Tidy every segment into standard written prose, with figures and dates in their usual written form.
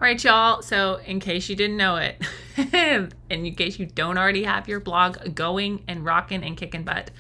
right, y'all. So in case you didn't know it, and in case you don't already have your blog going and rocking and kicking butt,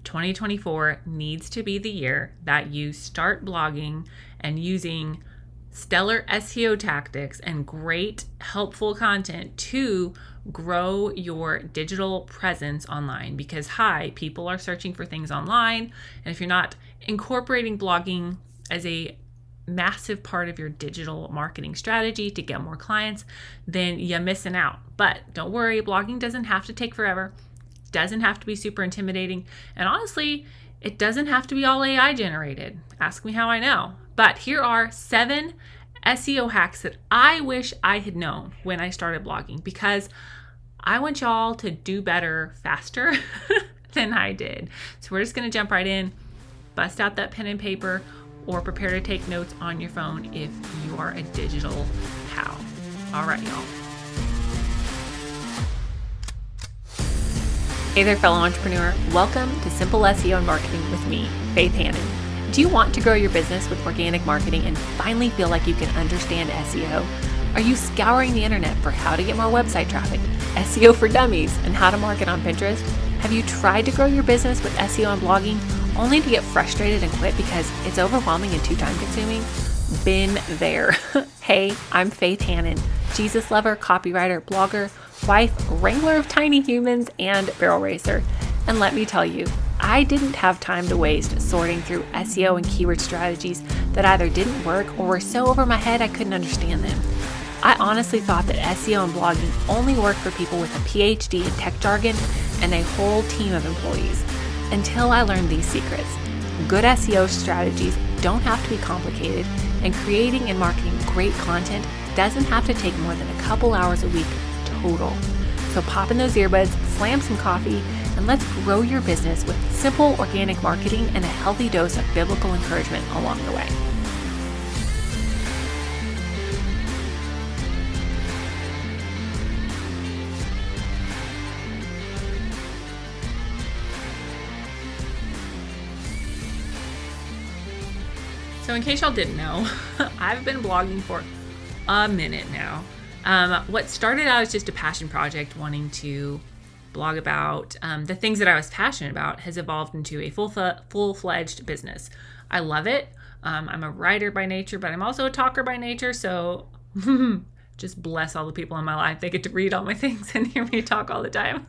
2024 needs to be the year that you start blogging and using stellar SEO tactics and great helpful content to grow your digital presence online. Because people are searching for things online. And if you're not incorporating blogging as a massive part of your digital marketing strategy to get more clients, then you're missing out. But don't worry, blogging doesn't have to take forever. Doesn't have to be super intimidating. And honestly, it doesn't have to be all AI generated. Ask me how I know. But here are 7 SEO hacks that I wish I had known when I started blogging, because I want y'all to do better faster than I did. So we're just going to jump right in, bust out that pen and paper, or prepare to take notes on your phone if you are a digital cow. All right, y'all. Hey there, fellow entrepreneur. Welcome to Simple SEO and Marketing with me, Faith Hannon. Do you want to grow your business with organic marketing and finally feel like you can understand SEO? Are you scouring the internet for how to get more website traffic, SEO for dummies, and how to market on Pinterest? Have you tried to grow your business with SEO and blogging only to get frustrated and quit because it's overwhelming and too time consuming? Been there. Hey, I'm Faith Hannon, Jesus lover, copywriter, blogger, wife, wrangler of tiny humans, and barrel racer. And let me tell you, I didn't have time to waste sorting through SEO and keyword strategies that either didn't work or were so over my head I couldn't understand them. I honestly thought that SEO and blogging only worked for people with a PhD in tech jargon and a whole team of employees, until I learned these secrets. Good SEO strategies don't have to be complicated, and creating and marketing great content doesn't have to take more than a couple hours a week total. So pop in those earbuds, slam some coffee, and let's grow your business with simple organic marketing and a healthy dose of biblical encouragement along the way. So in case y'all didn't know, I've been blogging for a minute now. What started out as just a passion project, wanting to blog about the things that I was passionate about, has evolved into a full-fledged business. I love it. I'm a writer by nature, but I'm also a talker by nature. So just bless all the people in my life. They get to read all my things and hear me talk all the time.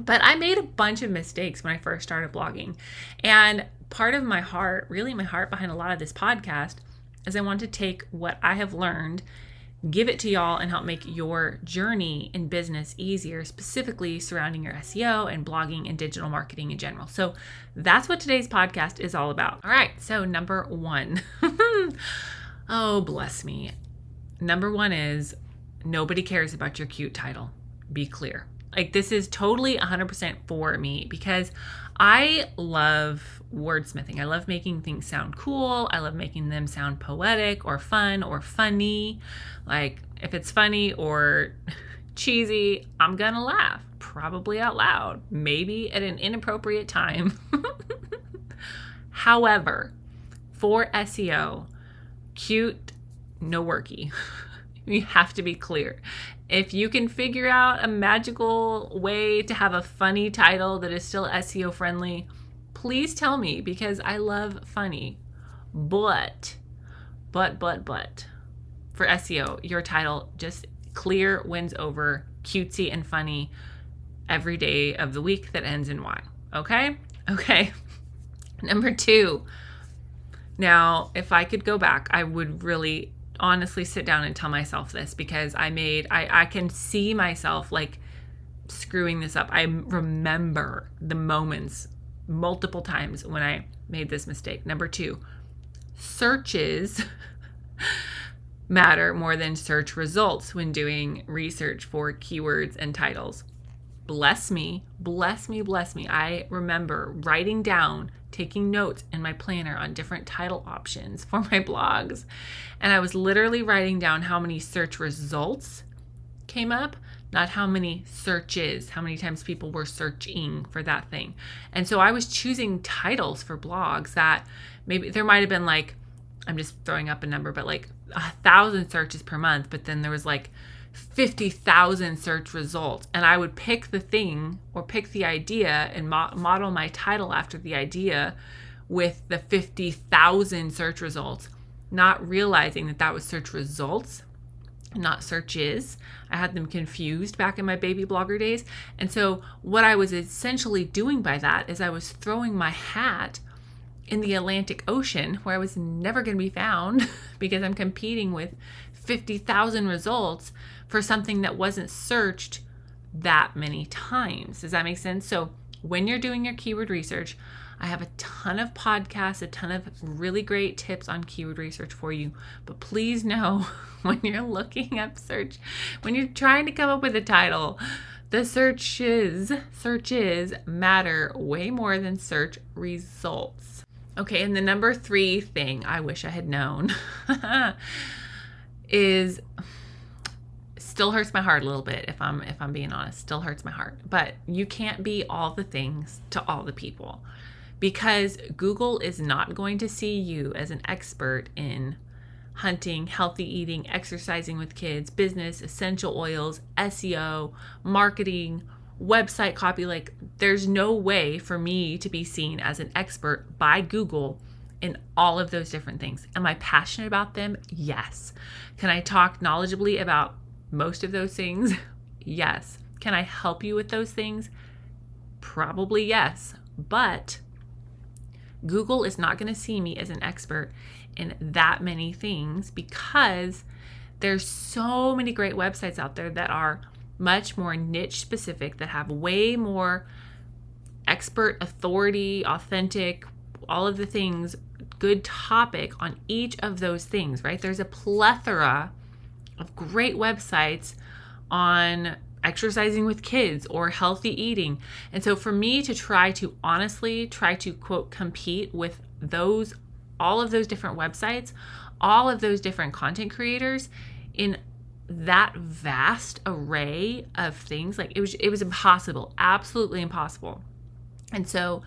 But I made a bunch of mistakes when I first started blogging. And part of my heart, really my heart behind a lot of this podcast, is I want to take what I have learned, give it to y'all, and help make your journey in business easier, specifically surrounding your SEO and blogging and digital marketing in general. So that's what today's podcast is all about. All right, so number 1. Oh, bless me. Number 1 is nobody cares about your cute title. Be clear. Like, this is totally 100% for me, because I love wordsmithing. I love making things sound cool. I love making them sound poetic or fun or funny. Like, if it's funny or cheesy, I'm gonna laugh, probably out loud, maybe at an inappropriate time. However, for SEO, cute, no worky. You have to be clear. If you can figure out a magical way to have a funny title that is still SEO friendly, please tell me, because I love funny. But for SEO, your title, just clear wins over cutesy and funny every day of the week that ends in Y. Okay? Okay. Number 2. Now, if I could go back, I would really honestly sit down and tell myself this, because I can see myself like screwing this up. I remember the moments multiple times when I made this mistake. Number 2, searches matter more than search results when doing research for keywords and titles. Bless me. I remember writing down, taking notes in my planner on different title options for my blogs. And I was literally writing down how many search results came up, not how many searches, how many times people were searching for that thing. And so I was choosing titles for blogs that maybe there might have been, like, I'm just throwing up a number, but like 1,000 searches per month, but then there was like 50,000 search results. And I would pick the thing or pick the idea and model my title after the idea with the 50,000 search results, not realizing that that was search results, not searches. I had them confused back in my baby blogger days. And so what I was essentially doing by that is I was throwing my hat in the Atlantic Ocean where I was never going to be found because I'm competing with 50,000 results for something that wasn't searched that many times. Does that make sense? So when you're doing your keyword research, I have a ton of podcasts, a ton of really great tips on keyword research for you. But please know when you're looking up search, when you're trying to come up with a title, the searches matter way more than search results. Okay, and the number 3 thing I wish I had known is, still hurts my heart a little bit if I'm being honest, still hurts my heart. But you can't be all the things to all the people, because Google is not going to see you as an expert in hunting, healthy eating, exercising with kids, business, essential oils, SEO, marketing, website copy. Like, there's no way for me to be seen as an expert by Google in all of those different things. Am I passionate about them? Yes. Can I talk knowledgeably about most of those things? Yes. Can I help you with those things? Probably yes. But Google is not going to see me as an expert in that many things, because there's so many great websites out there that are much more niche specific, that have way more expert authority, authentic, all of the things, good topic on each of those things, right? There's a plethora of great websites on exercising with kids or healthy eating. And so for me to try to quote compete with all of those different websites, all of those different content creators in that vast array of things, like it was impossible, absolutely impossible. And so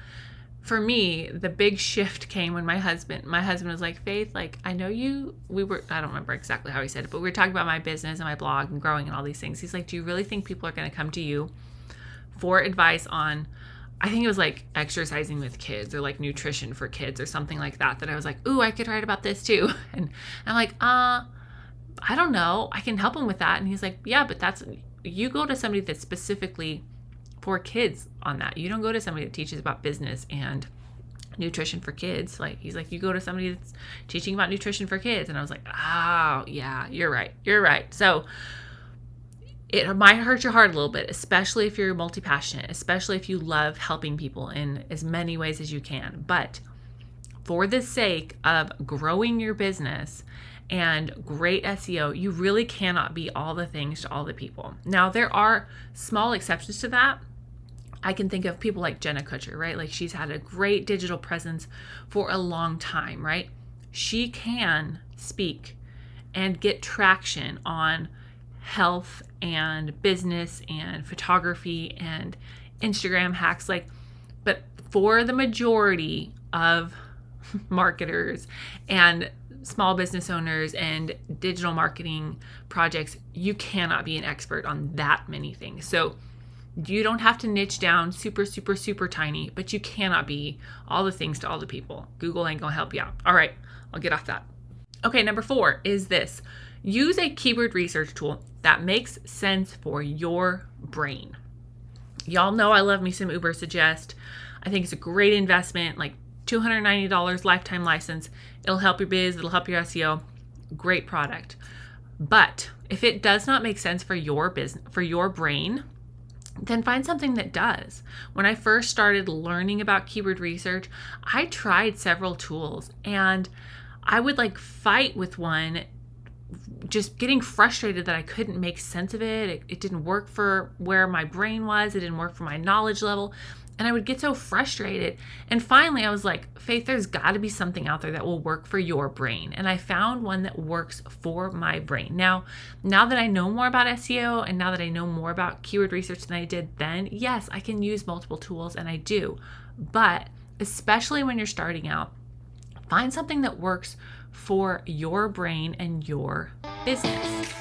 for me, the big shift came when my husband was like, Faith, like, I know I don't remember exactly how he said it, but we were talking about my business and my blog and growing and all these things. He's like, do you really think people are going to come to you for advice on, I think it was like exercising with kids or like nutrition for kids or something like that, that I was like, ooh, I could write about this too. And I'm like, I don't know. I can help him with that. And he's like, yeah, but you go to somebody that's specifically for kids on that. You don't go to somebody that teaches about business and nutrition for kids. Like, he's like, you go to somebody that's teaching about nutrition for kids. And I was like, oh yeah, you're right. So it might hurt your heart a little bit, especially if you're multi-passionate, especially if you love helping people in as many ways as you can. But for the sake of growing your business and great SEO, you really cannot be all the things to all the people. Now, there are small exceptions to that. I can think of people like Jenna Kutcher, right? Like, she's had a great digital presence for a long time, right? She can speak and get traction on health and business and photography and Instagram hacks. Like, but for the majority of marketers and small business owners and digital marketing projects, you cannot be an expert on that many things. So you don't have to niche down super, super, super tiny, but you cannot be all the things to all the people. Google ain't gonna help you out. All right, I'll get off that. Okay, number 4 is this. Use a keyword research tool that makes sense for your brain. Y'all know I love me some Ubersuggest. I think it's a great investment, like $290 lifetime license. It'll help your biz, it'll help your SEO. Great product. But if it does not make sense for your business, for your brain, then find something that does. When I first started learning about keyword research, I tried several tools and I would like fight with one, just getting frustrated that I couldn't make sense of it. It didn't work for where my brain was. It didn't work for my knowledge level. And I would get so frustrated. And finally, I was like, Faith, there's got to be something out there that will work for your brain. And I found one that works for my brain. Now that I know more about SEO and now that I know more about keyword research than I did then, yes, I can use multiple tools, and I do. But especially when you're starting out, find something that works for your brain and your business.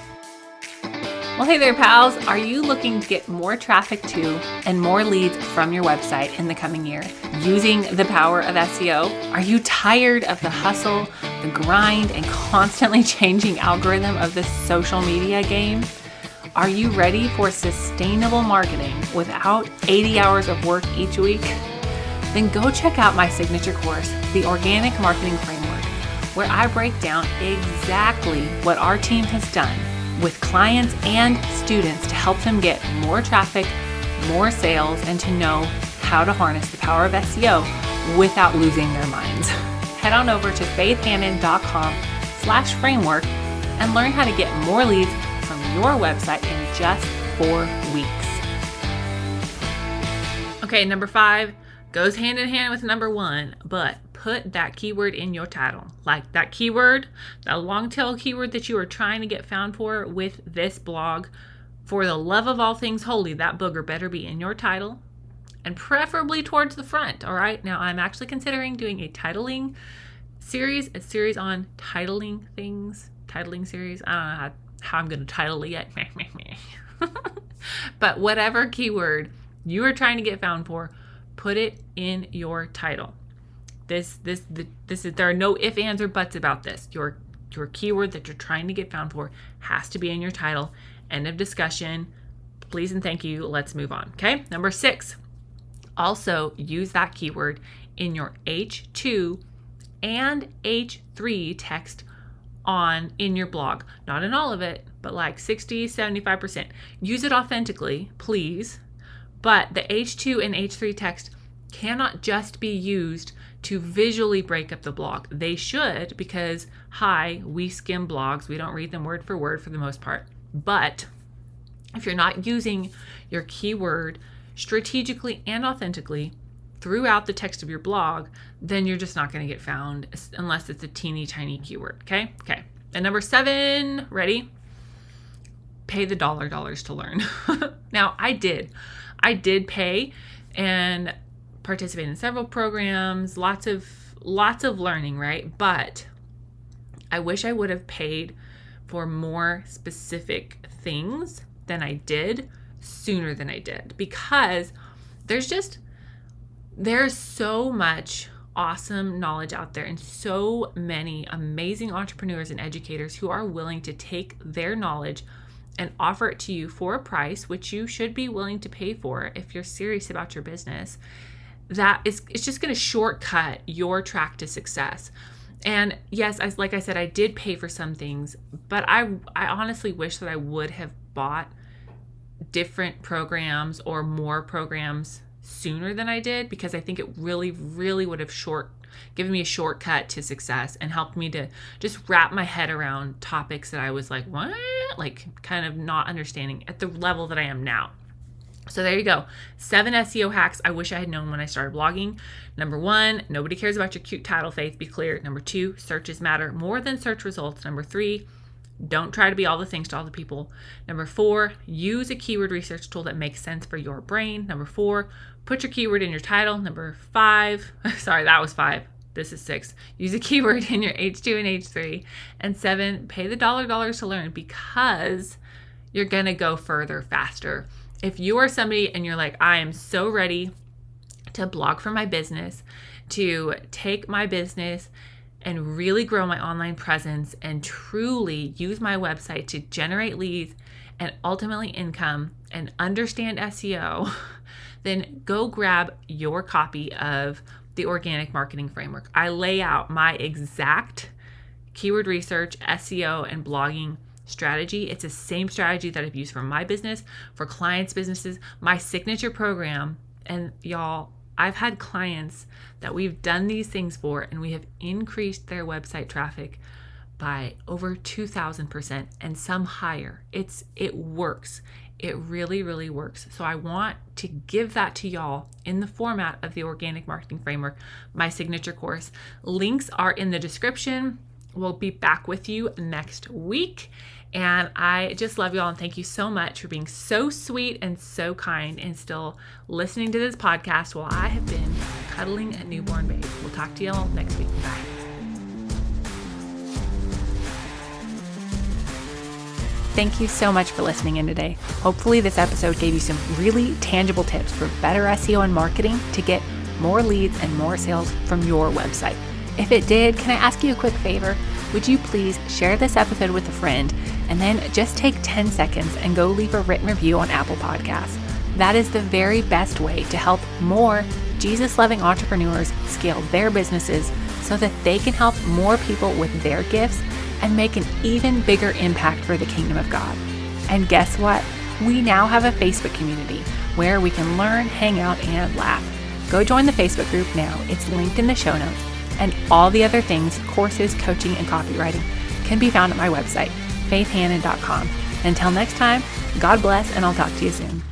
Well, hey there, pals. Are you looking to get more traffic to and more leads from your website in the coming year using the power of SEO? Are you tired of the hustle, the grind, and constantly changing algorithm of the social media game? Are you ready for sustainable marketing without 80 hours of work each week? Then go check out my signature course, The Organic Marketing Framework, where I break down exactly what our team has done with clients and students to help them get more traffic, more sales, and to know how to harness the power of SEO without losing their minds. Head on over to faithhannon.com/framework and learn how to get more leads from your website in just 4 weeks. Okay, number 5 goes hand in hand with number 1, but put that keyword in your title. Like that keyword, that long tail keyword that you are trying to get found for with this blog. For the love of all things holy, that booger better be in your title and preferably towards the front. All right. Now I'm actually considering doing a titling series, a series on titling things, titling series. I don't know how I'm going to title it yet. But whatever keyword you are trying to get found for, put it in your title. This is, there are no ifs, ands, or buts about this. Your keyword that you're trying to get found for has to be in your title. End of discussion. Please and thank you. Let's move on. Okay. Number 6, also use that keyword in your H2 and H3 text in your blog. Not in all of it, but like 60, 75%. Use it authentically, please. But the H2 and H3 text cannot just be used to visually break up the blog. They should, because we skim blogs. We don't read them word for word for the most part. But if you're not using your keyword strategically and authentically throughout the text of your blog, then you're just not going to get found unless it's a teeny tiny keyword. Okay. And number 7, ready? Pay the dollars to learn. Now I did pay and participate in several programs, lots of learning, right? But I wish I would have paid for more specific things than I did sooner than I did, because there's so much awesome knowledge out there and so many amazing entrepreneurs and educators who are willing to take their knowledge and offer it to you for a price, which you should be willing to pay for if you're serious about your business. It's just going to shortcut your track to success. And yes, like I said, I did pay for some things, but I honestly wish that I would have bought different programs or more programs sooner than I did, because I think it really, really would have given me a shortcut to success and helped me to just wrap my head around topics that I was like, what? Like kind of not understanding at the level that I am now. So there you go. 7 SEO hacks I wish I had known when I started blogging. Number 1, nobody cares about your cute title, Faith. Be clear. Number 2, searches matter more than search results. Number 3, don't try to be all the things to all the people. Number 4, use a keyword research tool that makes sense for your brain. Number 4, put your keyword in your title. Number 5, sorry, that was 5. This is 6. Use a keyword in your H2 and H3. And 7, pay the dollars to learn, because you're going to go further faster. If you are somebody and you're like, I am so ready to blog for my business, to take my business and really grow my online presence and truly use my website to generate leads and ultimately income and understand SEO, then go grab your copy of the Organic Marketing Framework. I lay out my exact keyword research, SEO, and blogging strategy. It's the same strategy that I've used for my business, for clients' businesses, my signature program. And y'all, I've had clients that we've done these things for, and we have increased their website traffic by over 2,000% and some higher. It works. It really, really works. So I want to give that to y'all in the format of the Organic Marketing Framework, my signature course. Links are in the description. We'll be back with you next week. And I just love y'all, and thank you so much for being so sweet and so kind and still listening to this podcast while I have been cuddling a newborn baby. We'll talk to y'all next week. Bye. thank you so much for listening in today. Hopefully this episode gave you some really tangible tips for better SEO and marketing to get more leads and more sales from your website. If it did, can I ask you a quick favor? Would you please share this episode with a friend and then just take 10 seconds and go leave a written review on Apple Podcasts. That is the very best way to help more Jesus-loving entrepreneurs scale their businesses so that they can help more people with their gifts and make an even bigger impact for the kingdom of God. And guess what? We now have a Facebook community where we can learn, hang out, and laugh. Go join the Facebook group now. It's linked in the show notes. And all the other things, courses, coaching, and copywriting can be found at my website, faithhannon.com. Until next time, God bless, and I'll talk to you soon.